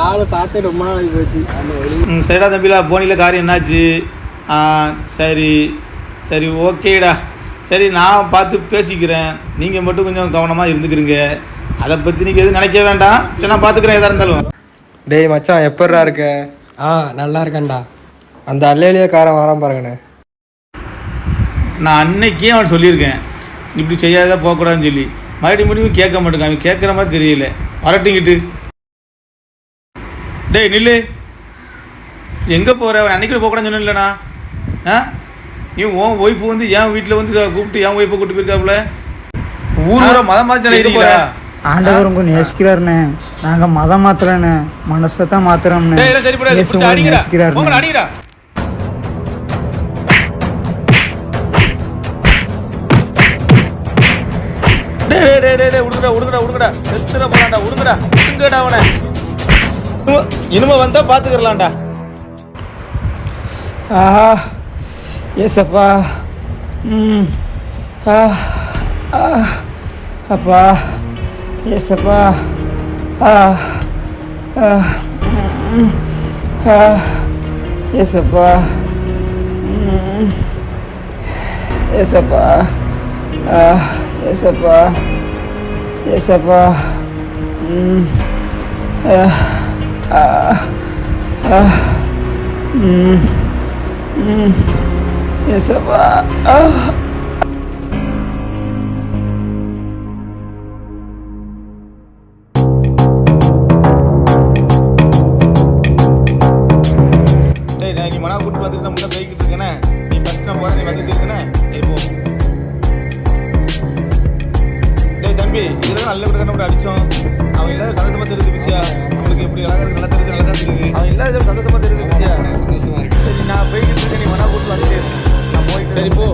ஆளை பார்த்தே ரொம்ப நாளைக்கு போச்சு. சரிடா தம்பிலா, போனியில் காரியம் என்னாச்சு? சரி சரி ஓகேடா. சரி நான் பார்த்து பேசிக்கிறேன், நீங்கள் மட்டும் கொஞ்சம் கவனமாக இருந்துக்கிறீங்க. அதை பற்றி நீங்கள் எதுவும் நினைக்க வேண்டாம். சரி நான் பார்த்துக்கிறேன் எதாக இருந்தாலும். டேய் மச்சான், எப்பட்றா இருக்க? நல்லா இருக்கேன்டா. அந்த அல்லையிலேயே காரம் வரான் பாருங்கண்ணே. நான் அன்னைக்கே அவன் சொல்லியிருக்கேன் இப்படி செய்யாத போகக்கூடாதுன்னு சொல்லி. மறுபடியும் கேட்க மாட்டேங்க. அவன் கேட்குற மாதிரி தெரியல. வரட்டிங்கிட்டு டேய் நில்லு. எங்கே போகிற? அவன் அன்றைக்கி போகக்கூடாதுன்னு சொன்னேன் இல்லைண்ணா. நீ உன் ஒய்ஃபு வந்து என் வீட்டில் வந்து கூப்பிட்டு என் ஒய்ஃபை கூப்பிட்டு போயிருக்காப்புல. ஊரோட மதம் மாற்றி போகிற. ஆண்டவர் உங்க நேசிக்கிறாருண்ணே. நாங்கள் மதம் மாத்திரண்ணே, மனசை தான் மாத்திரம்ண்ணே. நேசிக்கிறாரு. இனிமே வந்தா பாத்துக்கலாம்டா. ஏசப்பா. அப்பா ஏசப்பா. ஏசப்பா. ஏசப்பா. ஏசப்பா. ஏசப்பா. ஏசப்பா. நீ மனா கூட்டு வந்துட்டு நான் முன்னே போய்கிட்டு இருக்கேனே. நீ ஃபஸ்ட் நான் போகிறேன், நீ வந்துட்டு இருக்கேனே. சரி போ. டேய் தம்பி, இதெல்லாம் நல்ல விட கூட அடித்தோம். அவன் இல்லாத சந்தோஷமாக தெரியுது வித்யா. அவனுக்கு எப்படி அழகாக நல்லா தெரியுது, நல்லா தான் தெரியுது. அவன் இல்லாத சந்தோஷமாக தெரியுது வித்யா. சரி நான் போய்கிட்டு இருக்கேன், நீ மனா கூட்டு வந்துட்டே இரு. நான் போயிட்டு. சரி போ.